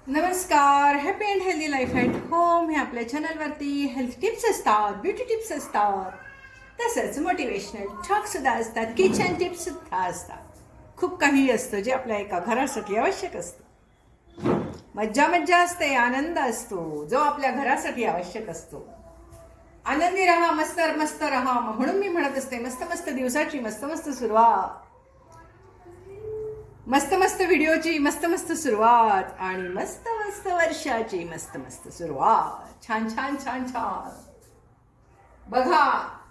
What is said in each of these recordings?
नमस्कार. Happy and healthy life at home हे आपल्या चॅनलवरती हेल्थ टिप्स असतात, ब्युटी टिप्स असतात, तसंच मोटिवेशनल टॉकसुद्धा असतात, किचन टिप्ससुद्धा असतात. खूप काही असतं जे आपल्या एका घरासाठी आवश्यक असतं. मज्जा मज्जा असते, आनंद असतो जो आपल्या घरासाठी आवश्यक असतो. आनंदी राहा, मस्त मस्त राहा, म्हणून मी म्हणत असते मस्त मस्त दिवसाची मस्त मस्त सुरुवात, मस्त मस्त व्हिडिओची मस्त मस्त सुरुवात आणि मस्त मस्त वर्षाची मस्त मस्त सुरुवात. छान छान छान छान. बघा,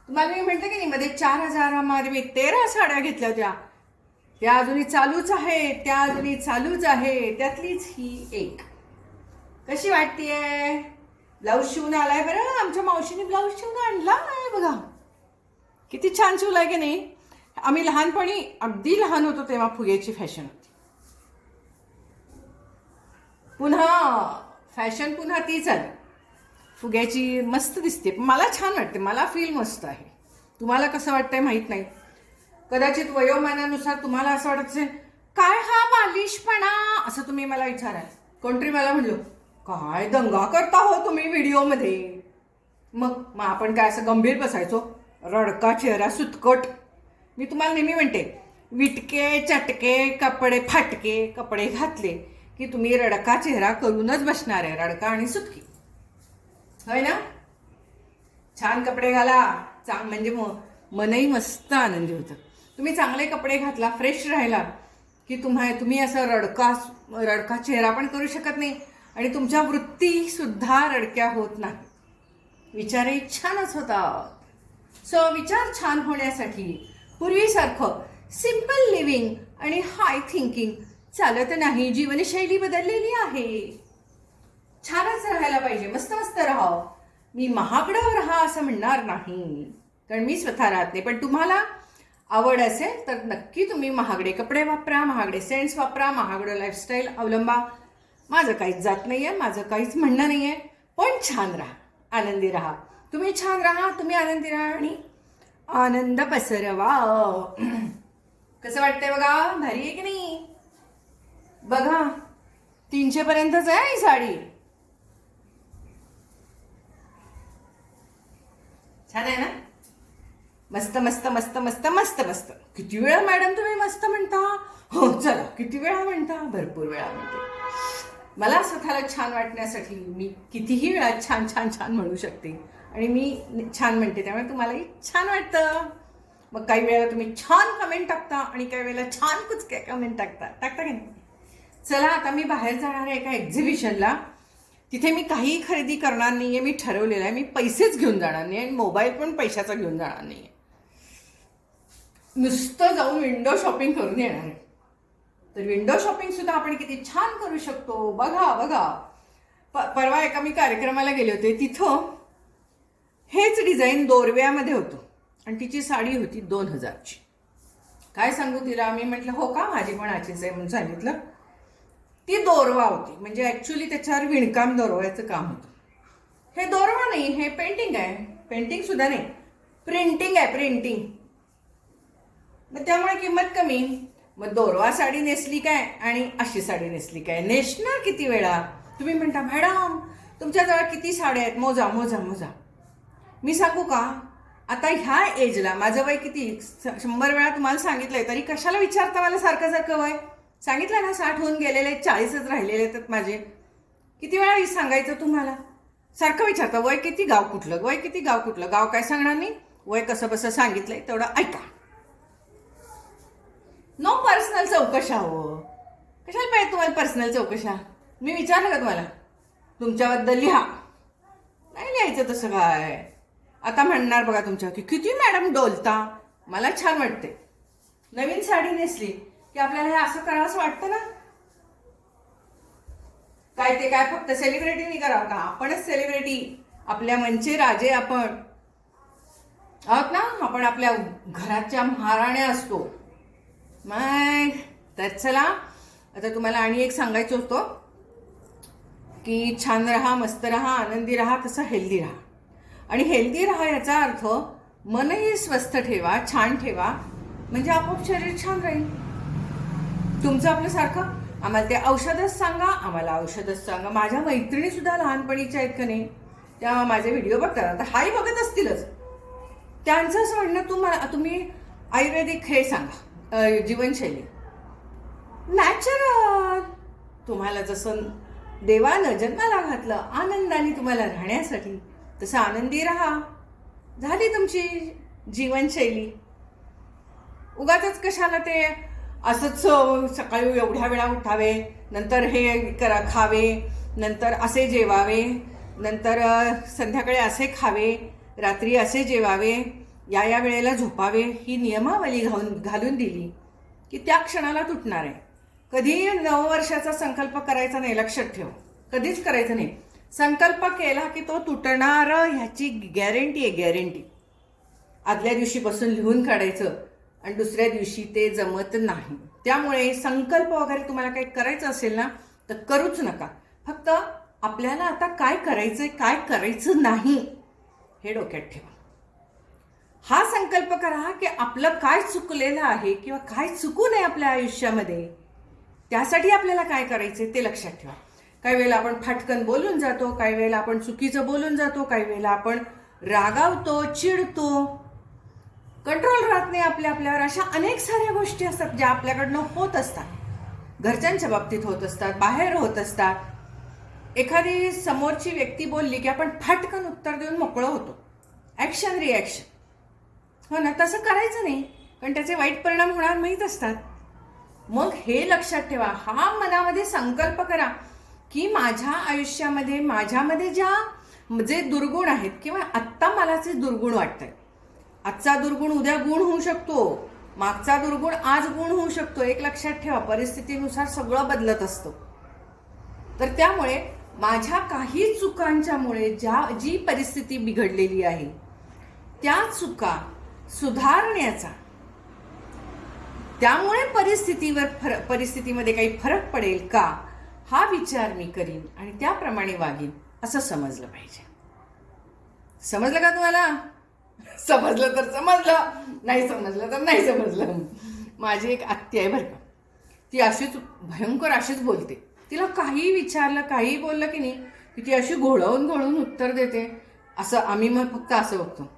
तुम्हाला मी म्हटलं की नाही, मध्ये 4,000 मध्ये मी 13 साड्या घेतल्या होत्या. त्या अजूनही चालूच आहे, त्यातलीच ही एक. कशी वाटतेय? ब्लाऊज शिवून आलाय बरं. आमच्या मावशीने ब्लाऊज शिवून आणला आहे बघा. किती छान शिवलाय की नाही. आम्ही लहानपणी, अगदी लहान होतो तेव्हा फुग्याची फॅशन होती. फॅशन पुन्हा तीच आली. फुग्याची मस्त दिसते, मला छान वाटते, मला फील मस्त आहे. तुम्हाला कसं वाटतंय माहीत नाही. कदाचित वयोमानानुसार तुम्हाला असं वाटत असेल, काय हा बालिशपणा, असं तुम्ही मला विचाराल. कोणतरी मला म्हणलो, काय दंगा करता हो तुम्ही व्हिडिओमध्ये. मग आपण काय असं गंभीर बसायचो? रडका चेहरा, सुतकट. मी तुम्हाला नेहमी म्हणते, विटके चटके कपडे, फाटके कपडे घातले की तुम्ही रडका चेहरा करूनच बसणार आहे. रडका आणि सुटकी, होय ना? छान कपडे घाला, म्हणजे मनही मस्त आनंदी होतं. तुम्ही चांगले कपडे घातला, फ्रेश राहिला की तुम्ही असं रडका चेहरा पण करू शकत नाही आणि तुमच्या वृत्ती सुद्धा रडक्या होत नाही. विचारही छानच होतात. सो विचार छान होण्यासाठी पूर्वीसारखं सिंपल लिव्हिंग आणि हाय थिंकिंग चालत नाही. जीवनशैली बदललेली आहे. छानच राहायला पाहिजे, मस्त मस्त राहावं. मी महागडं राहा असं म्हणणार नाही, कारण मी स्वतः राहत नाही. पण तुम्हाला आवड असेल तर नक्की तुम्ही महागडे कपडे वापरा, महागडे सेंट्स वापरा, महागडं लाईफस्टाईल अवलंबा. माझं काहीच जात नाही आहे, माझं काहीच म्हणणं नाही आहे. पण छान राहा, आनंदी राहा. तुम्ही छान राहा, तुम्ही आनंदी राहा आणि आनंद पसरवा. कसं वाटतंय बघा? भारी आहे की नाही? बघा, 300 पर्यंतच आहे ही साडी. छान आहे ना? मस्त मस्त मस्त मस्त मस्त मस्त. किती वेळा मॅडम तुम्ही मस्त म्हणता? हो चला, किती वेळा म्हणता? भरपूर वेळा म्हणते. मला स्वतःला छान वाटण्यासाठी मी कितीही वेळा छान छान छान म्हणू शकते आणि मी छान म्हणते, त्यामुळे तुम्हालाही छान वाटतं. मग काही वेळेला तुम्ही छान कमेंट टाकता आणि काही वेळेला छान कुचक्या कमेंट टाकता की नाही. चला, आता मी बाहेर जाणार आहे एका एक्झिबिशनला. तिथे मी काही खरेदी करणार नाही आहे. मी ठरवलेलं आहे, मी पैसेच घेऊन जाणार नाही आणि मोबाईल पण पैशाचा घेऊन जाणार नाही आहे. नुसतं जाऊन विंडो शॉपिंग करून येणार आहे. तर विंडो शॉपिंग सुद्धा आपण किती छान करू शकतो. बघा बघा, परवा एका मी कार्यक्रमाला गेले होते, तिथं हेच डिझाईन दोरव्यामध्ये होतं आणि तिची साडी होती 2,000ची. काय सांगू तिला, मी म्हटलं हो का, माझी पण आजीच आहे म्हणून सांगितलं. ती दोरवा होती, म्हणजे ॲक्च्युली त्याच्यावर विणकाम दोरवायचं काम होतं. हे दोरवा नाही, हे पेंटिंग आहे. पेंटिंग सुद्धा नाही, प्रिंटिंग आहे, प्रिंटिंग. मग त्यामुळे किंमत कमी. मग दोरवा साडी नेसली काय आणि अशी साडी नेसली काय, नेसणार किती वेळा? तुम्ही म्हणता मॅडम तुमच्याजवळ किती साड्या आहेत, मोजा मोजा मोजा. मी सांगू का, आता ह्या एजला, माझं वय किती, 100 वेळा तुम्हाला सांगितलंय, तरी कशाला विचारता मला सारखं सारखं वय? सांगितलं ना, 60 होऊन गेलेले, 40च राहिलेले आहेत माझे. किती वेळा सांगायचं तुम्हाला? सारखं विचारता वय किती, गाव कुठलं, वय किती, गाव कुठलं. गाव काय सांगणार नाही, वय कसं बसं सांगितलंय तेवढं ऐका. नो पर्सनल चौकशा. हो, कशाला पाहिजे तुम्हाला पर्सनल चौकशा? मी विचारलं का तुम्हाला? तुमच्याबद्दल लिहा. नाही लिहायचं तसं काय. आता म्हणणार बघा तुमच्या की किती मॅडम डोलता. मला छान वाटते. नवीन साडी नेसली की आपल्याला हे असं करावंसं वाटतं ना. काय ते काय फक्त सेलिब्रिटीनी करावं का? आपणच सेलिब्रिटी, आपल्या मनचे राजे आपण आहोत ना. आपण आपल्या घराच्या महाराण्या असतो. मग तर चला, आता तुम्हाला आणि एक सांगायचं होतं की छान राहा, मस्त राहा, आनंदी राहा, तसं हेल्दी राहा. आणि हेल्दी राहा याचा अर्थ मनही स्वस्थ ठेवा, छान ठेवा, म्हणजे आपोआप शरीर छान राहील तुमचं. आपल्यासारखं आम्हाला ते औषधच सांगा, आम्हाला औषधच सांगा. माझ्या मैत्रिणीसुद्धा लहानपणीच्या आहेत का नाही, त्या माझे व्हिडिओ बघतात, आता हाही बघत असतीलच. त्यांचं असं म्हणणं, तुम्ही आयुर्वेदिक हे सांगा, जीवनशैली नॅचरल. तुम्हाला जसं देवानं जन्माला घातलं आनंदाने तुम्हाला राहण्यासाठी, तसं आनंदी राहा. झाली तुमची जीवनशैली. उगाचच कशाला ते असंच सकाळी एवढ्या वेळा उठावे, नंतर हे खावे, नंतर असे जेवावे, नंतर संध्याकाळी असे खावे, रात्री असे जेवावे, या वेळेला झोपावे, ही नियमावली घालून दिली की त्या क्षणाला तुटणार आहे. कधी नववर्षाचा संकल्प करायचा नाही, लक्षात ठेव. कधीच करायचं नाही. संकल्प केला की तो तुटणार, ह्याची गॅरंटी आहे, गॅरंटी. आदल्या दिवशीपासून लिहून काढायचं आणि दुसऱ्या दिवशी ते जमत नाही. त्यामुळे संकल्प वगैरे तुम्हाला काही करायचं असेल ना तर करूच नका. फक्त आपल्याला आता काय करायचंय, काय करायचं नाही हे डोक्यात ठेवा. हा संकल्प करा की आपलं काय चुकलेलं आहे किंवा काय चुकू नये आपल्या आयुष्यामध्ये, त्यासाठी आपल्याला काय करायचंय ते लक्षात ठेवा. काही वेळेला आपण फाटकन बोलून जातो, काही वेळेला आपण चुकीचं बोलून जातो, काही वेळेला आपण रागावतो, चिडतो, कंट्रोल राहत नाही आपल्यावर. अशा अनेक साऱ्या गोष्टी असतात ज्या आपल्याकडनं होत असतात. घरच्यांच्या बाबतीत होत असतात, बाहेर होत असतात. एखादी समोरची व्यक्ती बोलली की आपण फाटकन उत्तर देऊन मोकळं होतो. ॲक्शन रिॲक्शन, हो ना, तसं करायचं नाही, कारण त्याचे वाईट परिणाम होणार माहीत असतात. मग हे लक्षात ठेवा. हा मनामध्ये संकल्प करा की माझ्या आयुष्यामध्ये माझ्यामध्ये जे दुर्गुण आहेत किंवा आत्ता मला जे दुर्गुण वाटतंय, आजचा दुर्गुण उद्या गुण होऊ शकतो, मागचा दुर्गुण आज गुण होऊ शकतो. एक लक्षात ठेवा, परिस्थितीनुसार सगळं बदलत असतं. तर त्यामुळे माझ्या काही चुकांच्यामुळे जी परिस्थिती बिघडलेली आहे त्या चुका सुधारण्याचा, त्यामुळे परिस्थितीमध्ये काही फरक पडेल का हा विचार मी करीन आणि त्याप्रमाणे वागीन, असं समजलं पाहिजे. समजलं का तुम्हाला? समजलं तर समजलं, नाही समजलं तर नाही समजलं. माझी एक आत्या आहे बरं का, ती अशीच भयंकर अशीच बोलते. तिला काही विचारलं, काही बोललं की नाही की ती अशी घोळवून उत्तर देते. असं आम्ही मग फक्त असं बघतो,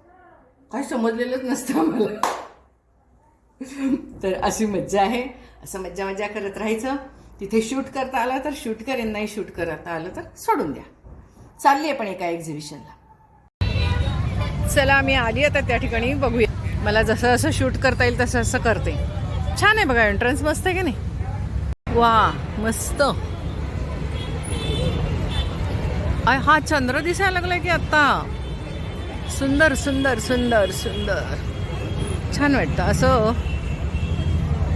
काही समजलेलंच नसतं आम्हाला. तर अशी मज्जा आहे. असं मज्जा करत राहायचं. तिथे शूट करता आलं तर शूट करेन, नाही शूट करता आलं तर सोडून द्या. चालली आहे पण एका एक्झिबिशनला. चला, मी आली आता त्या ठिकाणी, बघूया. मला जसं जसं शूट करता येईल तसं असं करते. छान आहे बघा, एंट्रन्स मस्त आहे की नाही? वा, मस्त. हा चंद्र दिसायला लागलाय की आता. सुंदर सुंदर सुंदर सुंदर, छान वाटतं. असं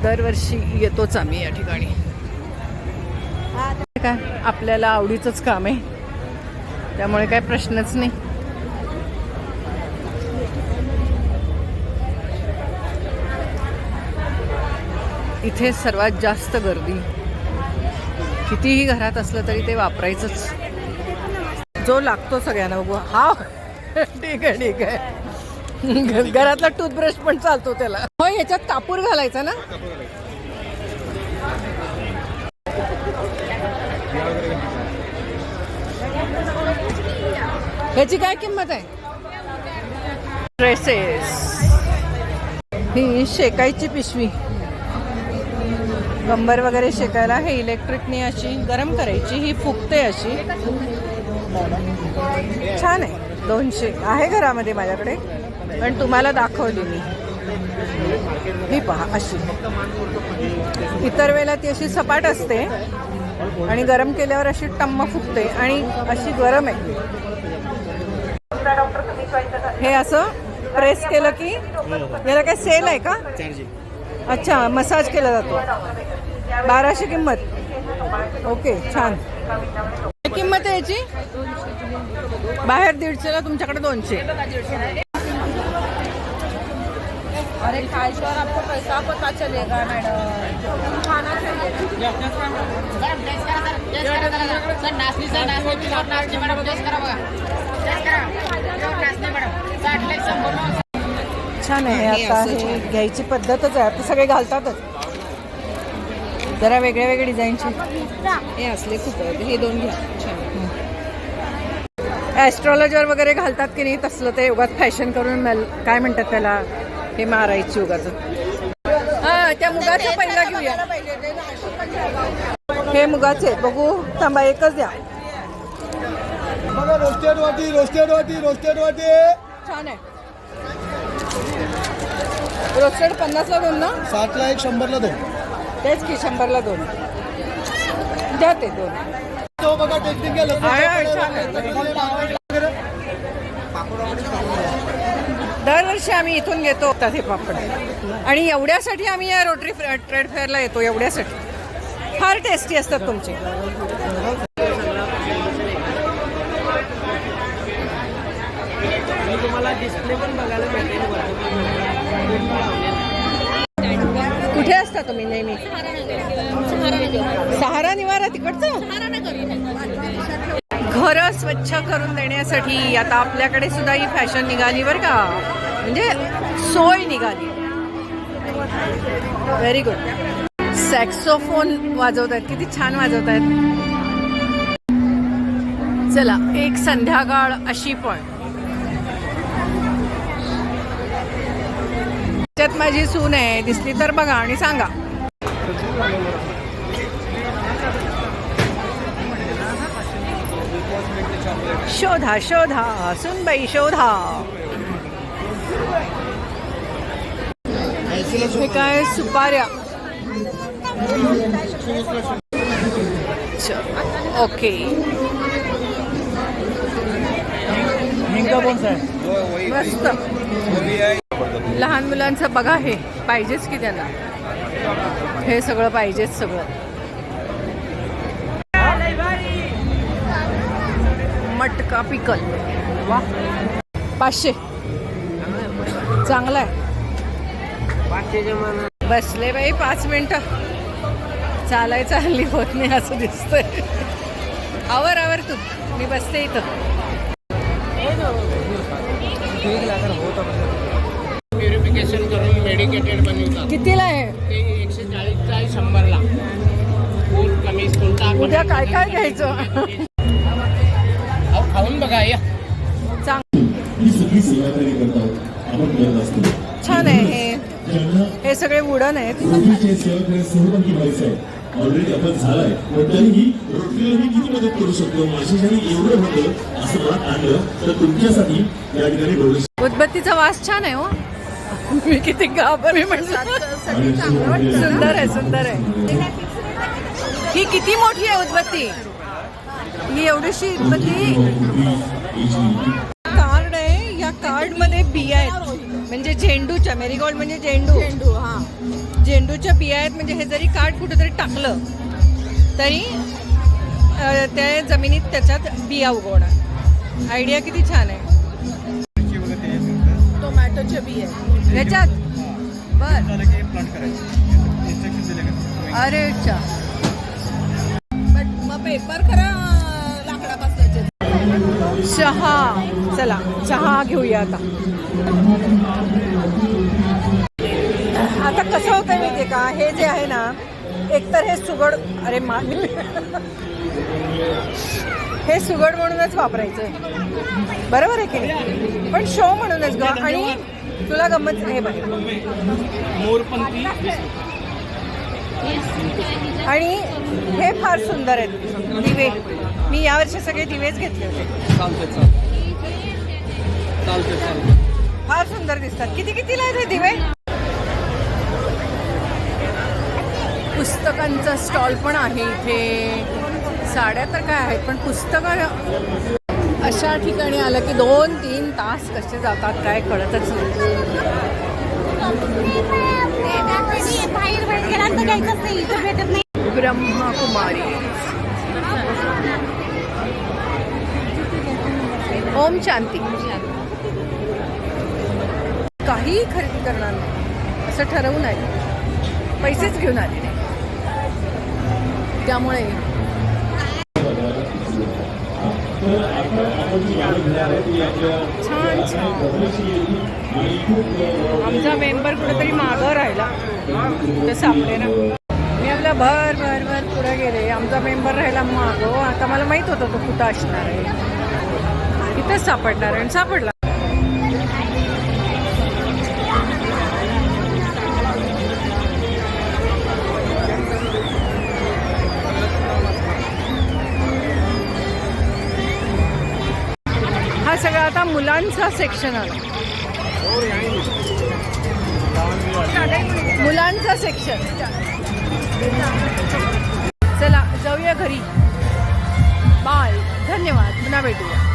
दरवर्षी येतोच आम्ही या ठिकाणी. काय आपल्याला आवडीचंच काम आहे, त्यामुळे काय प्रश्नच नाही. इथे सर्वात जास्त गर्दी. कितीही घरात असलं तरी ते वापरायचंच, जो लागतो सगळ्यांना. बघू, हा ठीक आहे ठीक आहे. घरातला टूथब्रश पण चालतो त्याला. हो, याच्यात कापूर घालायचा ना. ह्याची काय किंमत आहे? ड्रेसेस. ही शेकायची पिशवी, कंबर वगैरे शेकायला. हे इलेक्ट्रिकने अशी गरम करायची, ही फुगते अशी. छान आहे. 200 आहे घरामध्ये माझ्याकडे, पण तुम्हाला दाखवली मी. ही पहा अशी. इतर वेळेला ती अशी सपाट असते आणि गरम केल्यावर अशी टम्म फुगते आणि अशी गरम आहे. हे असं प्रेस केलं की याला काय सेल आहे का? अच्छा, मसाज केला जातो. 1200 किंमत. ओके, छान. किंमत आहे याची? बाहेर 150ला, तुमच्याकडे 200. अरे खाएश्वर आपको पैसा पता चलेगा मैडम. खाना छान आहे. आता हे घ्यायची पद्धतच आहे, आता सगळे घालतातच. जरा वेगळ्या वेगळ्या डिझाईनचे हे असले खूप आहेत, हे 2 घ्या. छान. ॲस्ट्रॉलॉजर वगैरे घालतात की नाही तसलं ते उगाच फॅशन करून काय म्हणतात त्याला हे मारायची उगाच. हां त्या मुगाचं पहिला घेऊया. हे मुगाचे बघू थांबा एकच द्या. बघा रोस्टेड वाटी रोस्टेड वाटी रोस्टेड वाटी छान आहे. रोस्टेड 50ला 2 ना? 60ला 1 100ला 2. तेच की 100ला 2 द्या ते 2. तो बघा टेक्निकल दरवर्षी आम्ही इथून घेतो हे पापड आणि एवढ्यासाठी आम्ही या रोटरी ट्रेड फेअरला येतो. एवढ्यासाठी फार टेस्टी असतात तुमचे. तुम्हाला डिस्प्ले पण बघायला भेटेल. कुठे असता तुम्ही नेहमी? सहारा निवारा तिकडचं. घरं स्वच्छ करून देण्यासाठी आता आपल्याकडे सुद्धा ही फॅशन निघाली बरं का. म्हणजे सोय निघाली. Very good. सॅक्सोफोन वाजवत आहेत. किती छान वाजवत आहेत. चला एक संध्याकाळ अशी पण. त्यात माझी सून आहे. दिसली तर बघा आणि सांगा. शोधा शोधा सुनबाई शोधा. हे काय सुपाऱ्या. ओके मस्त. लहान मुलांचं बघा हे पाहिजेच की त्यांना. हे सगळं पाहिजेच सगळं. मटका पिकल वा 500 चांगला आहे. बसले बाई 5 मिनिटं. चालायचं हल्ली होत नाही असं दिसतंय. आवर आवर तू. मी बसते इथं. प्युरिफिकेशन करून मेडिकेटेड बनवतात. कितीला आहे? ते 140चा आहे 100ला. खूप कमी कोणता उद्या काय काय घ्यायचं? खाऊन बघा या. छान आहे हे सगळे वुडन आहेत. ऑलरेडी आपण झालाय पण तरीही रोटरीला मी किती मदत करू शकतो. माझ्यासाठी एवढं होतं असं मत आणलं तर तुमच्यासाठी या ठिकाणी डोळे. उदबत्तीचा वास छान आहे हो. मी किती घाबरले म्हटलं. सुंदर आहे सुंदर आहे. ही किती मोठी आहे उदबत्ती. ही एवढीशी उदबत्ती. कार्ड आहे. या कार्ड मध्ये बिया आहेत म्हणजे झेंडूच्या. मेरीगोल्ड म्हणजे झेंडू. हा झेंडूच्या बिया आहेत. म्हणजे हे जरी कार्ड कुठेतरी टाकलं तरी त्या जमिनीत त्याच्यात बिया उगवणार. आयडिया किती छान आहे. टोमॅटोच्या बिया ह्याच्यात बर. अरे अच्छा. मग पेपर खरा लाकडापासून. चहा. चला चहा घेऊया आता. आता कसं होतंय माहितीये का. हे जे आहे ना एकतर हे सुगड. अरे मा हे सुगड म्हणूनच वापरायचंय. बरोबर आहे की नाही. पण शो म्हणूनच ग. आणि तुला गंमत हे बघ. मोरपंखी आणि हे फार सुंदर आहेत दिवे. मी यावर्षी सगळे दिवेच घेतले होते. चालते. फार सुंदर दिसतात. कितीला आहेत हे दिवे. पुस्तकांचा स्टॉल पण आहे इथे. साड्या तर काय आहेत पण पुस्तकं अशा ठिकाणी आलं की 2-3 तास कसे जातात काय कळतच नाही. ब्रह्मकुमारी. ओम शांती. काहीही खरेदी करणार नाही असं ठरवून आले. पैसेच घेऊन आले नाही. त्यामुळे छान छान. आमचा मेंबर कुठेतरी मागं राहिला तर सापडे ना. मी आपल्या भर भर भर पुढे गेले. आमचा मेंबर राहिला मागो. आता मला माहित होतं तो कुठं असणार आहे. इथेच सापडणार आहे आणि सापडला. हा सगळा आता मुलांचा सेक्शन आला. मुलांचा सेक्शन. चला जाऊया घरी. बाय. धन्यवाद. पुन्हा भेटूया.